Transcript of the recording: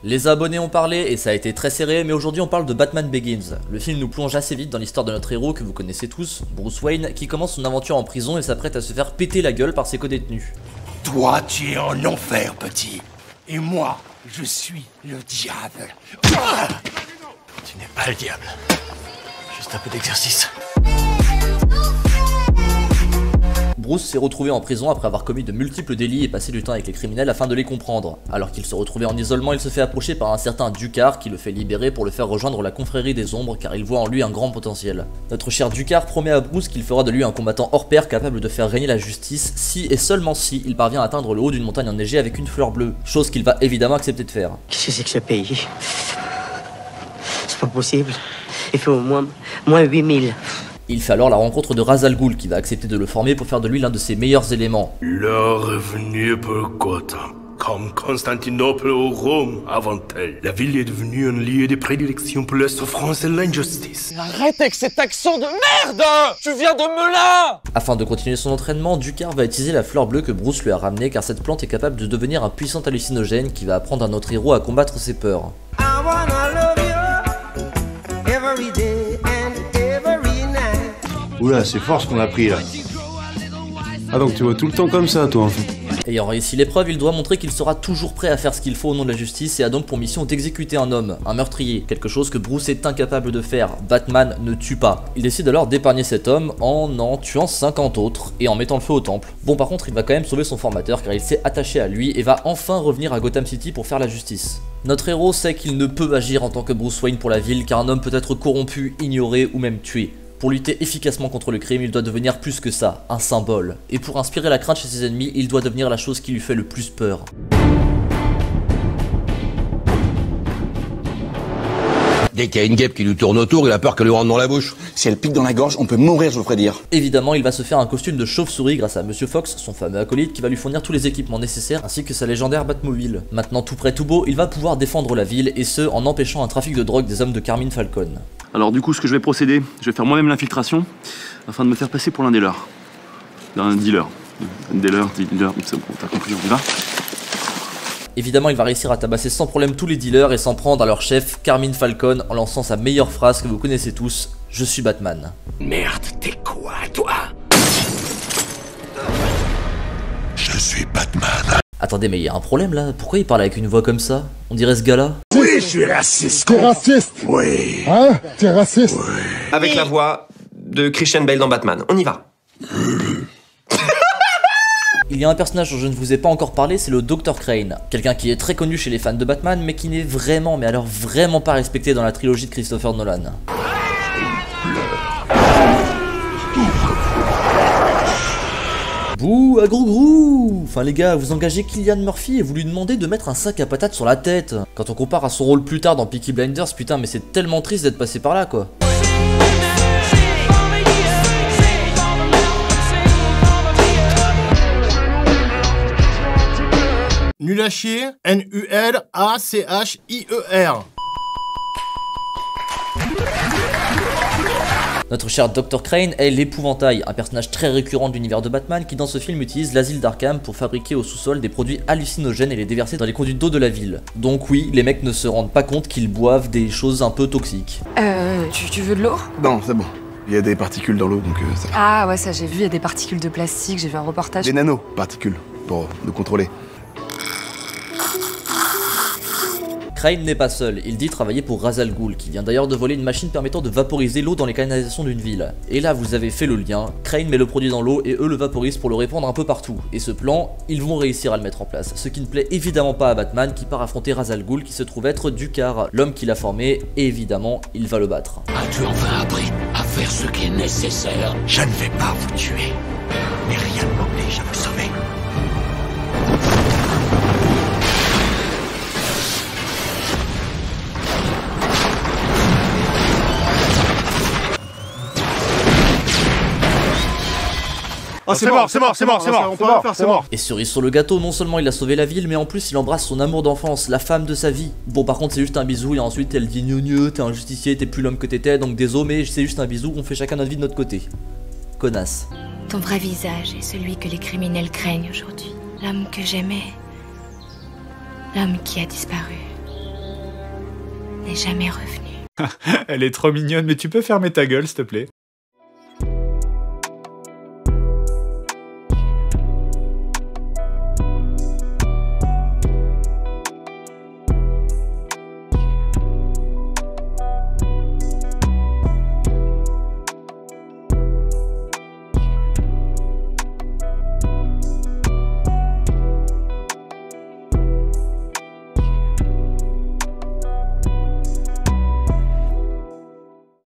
Les abonnés ont parlé et ça a été très serré, mais aujourd'hui on parle de Batman Begins. Le film nous plonge assez vite dans l'histoire de notre héros que vous connaissez tous, Bruce Wayne, qui commence son aventure en prison et s'apprête à se faire péter la gueule par ses co-détenus. Toi, tu es en enfer, petit. Et moi, je suis le diable. Tu n'es pas le diable. Juste un peu d'exercice. Bruce s'est retrouvé en prison après avoir commis de multiples délits et passé du temps avec les criminels afin de les comprendre. Alors qu'il se retrouvait en isolement, il se fait approcher par un certain Ducard qui le fait libérer pour le faire rejoindre la confrérie des ombres car il voit en lui un grand potentiel. Notre cher Ducard promet à Bruce qu'il fera de lui un combattant hors pair capable de faire régner la justice si et seulement si il parvient à atteindre le haut d'une montagne enneigée avec une fleur bleue, chose qu'il va évidemment accepter de faire. Qu'est-ce que c'est que ce pays? C'est pas possible. Il faut au moins 8000. Il fait alors la rencontre de Ra's al Ghul qui va accepter de le former pour faire de lui l'un de ses meilleurs éléments. L'heure est venue pour Gotham. Comme Constantinople ou Rome avant elle, la ville est devenue un lieu de prédilection pour la souffrance et l'injustice. Arrête avec cet accent de merde! Tu viens de Melun! Afin de continuer son entraînement, Ducard va utiliser la fleur bleue que Bruce lui a ramenée car cette plante est capable de devenir un puissant hallucinogène qui va apprendre à notre héros à combattre ses peurs. Oula, c'est fort ce qu'on a pris là. Ah donc tu vois tout le temps comme ça toi en fait. Ayant réussi l'épreuve, il doit montrer qu'il sera toujours prêt à faire ce qu'il faut au nom de la justice et a donc pour mission d'exécuter un homme, un meurtrier, quelque chose que Bruce est incapable de faire. Batman ne tue pas. Il décide alors d'épargner cet homme en tuant 50 autres et en mettant le feu au temple. Bon par contre il va quand même sauver son formateur car il s'est attaché à lui et va enfin revenir à Gotham City pour faire la justice. Notre héros sait qu'il ne peut agir en tant que Bruce Wayne pour la ville car un homme peut être corrompu, ignoré ou même tué. Pour lutter efficacement contre le crime, il doit devenir plus que ça, un symbole. Et pour inspirer la crainte chez ses ennemis, il doit devenir la chose qui lui fait le plus peur. Dès qu'il y a une guêpe qui lui tourne autour, il a peur qu'elle lui rentre dans la bouche. Si elle pique dans la gorge, on peut mourir, je vous ferai dire. Évidemment, il va se faire un costume de chauve-souris grâce à Monsieur Fox, son fameux acolyte, qui va lui fournir tous les équipements nécessaires, ainsi que sa légendaire Batmobile. Maintenant tout prêt tout beau, il va pouvoir défendre la ville, et ce, en empêchant un trafic de drogue des hommes de Carmine Falcone. Alors du coup, ce que je vais procéder, je vais faire moi-même l'infiltration, afin de me faire passer pour l'un des leurs. D'un dealer. Dealer, c'est bon, t'as compris, on y va. Évidemment, il va réussir à tabasser sans problème tous les dealers et s'en prendre à leur chef, Carmine Falcone, en lançant sa meilleure phrase que vous connaissez tous, « Je suis Batman ». Merde, t'es quoi, toi? Je suis Batman. Attendez, mais il y a un problème là, pourquoi il parle avec une voix comme ça? On dirait ce gars-là? Oui, je suis raciste. T'es raciste? Oui. Hein? T'es raciste? Oui. Avec la voix de Christian Bale dans Batman, on y va. Il y a un personnage dont je ne vous ai pas encore parlé, c'est le Dr. Crane. Quelqu'un qui est très connu chez les fans de Batman, mais qui n'est vraiment, mais alors vraiment pas respecté dans la trilogie de Christopher Nolan. Bouh, à grou. Enfin les gars, vous engagez Cillian Murphy et vous lui demandez de mettre un sac à patates sur la tête. Quand on compare à son rôle plus tard dans Peaky Blinders, putain mais c'est tellement triste d'être passé par là quoi. Nul à chier, N-U-L-A-C-H-I-E-R. Notre cher Dr. Crane est l'épouvantail, un personnage très récurrent de l'univers de Batman qui dans ce film utilise l'asile d'Arkham pour fabriquer au sous-sol des produits hallucinogènes et les déverser dans les conduites d'eau de la ville. Donc oui, les mecs ne se rendent pas compte qu'ils boivent des choses un peu toxiques. Tu veux de l'eau? Non, c'est bon. Il y a des particules dans l'eau, donc ça... Ah ouais, ça j'ai vu, il y a des particules de plastique, j'ai vu un reportage. Des nano-particules, pour nous contrôler. Crane n'est pas seul, il dit travailler pour Ra's al Ghul, qui vient d'ailleurs de voler une machine permettant de vaporiser l'eau dans les canalisations d'une ville. Et là vous avez fait le lien, Crane met le produit dans l'eau et eux le vaporisent pour le répandre un peu partout. Et ce plan, ils vont réussir à le mettre en place, ce qui ne plaît évidemment pas à Batman qui part affronter Ra's al Ghul qui se trouve être Ducard, l'homme qui l'a formé, et évidemment, il va le battre. As-tu enfin appris à faire ce qui est nécessaire? Je ne vais pas vous tuer, mais rien ne m'oblige à vous sauver. Oh, c'est mort. On peut rien faire, c'est mort. Et cerise sur le gâteau, non seulement il a sauvé la ville, mais en plus il embrasse son amour d'enfance, la femme de sa vie. Bon par contre c'est juste un bisou et ensuite elle dit gneu, t'es un justicier, t'es plus l'homme que t'étais, donc désolé mais c'est juste un bisou, on fait chacun notre vie de notre côté. Connasse. Ton vrai visage est celui que les criminels craignent aujourd'hui. L'homme que j'aimais. L'homme qui a disparu. n'est jamais revenu. Elle est trop mignonne, mais tu peux fermer ta gueule, s'il te plaît.